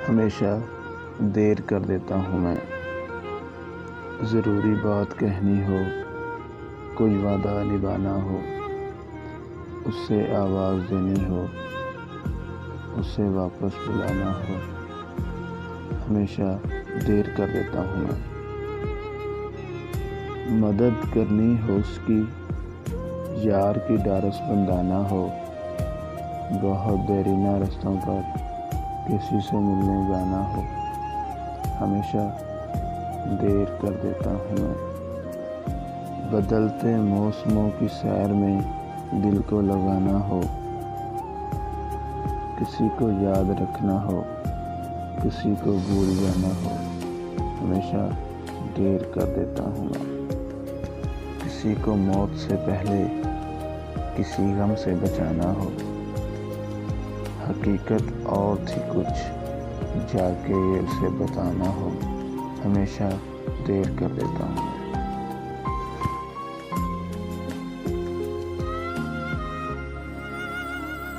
ہمیشہ دیر کر دیتا ہوں میں، ضروری بات کہنی ہو، کوئی وعدہ نبھانا ہو، اس سے آواز دینی ہو، اسے واپس بلانا ہو، ہمیشہ دیر کر دیتا ہوں میں۔ مدد کرنی ہو اس کی، یار کی ڈارس بندانا ہو، بہت دیرینہ رستوں پر کسی سے ملنے جانا ہو، ہمیشہ دیر کر دیتا ہوں میں۔ بدلتے موسموں کی سیر میں دل کو لگانا ہو، کسی کو یاد رکھنا ہو، کسی کو بھول جانا ہو، ہمیشہ دیر کر دیتا ہوں میں۔ کسی کو موت سے پہلے کسی غم سے بچانا ہو، حقیقت اور تھی کچھ جا کے یہ اسے بتانا ہو، ہمیشہ دیر کر دیتا ہوں۔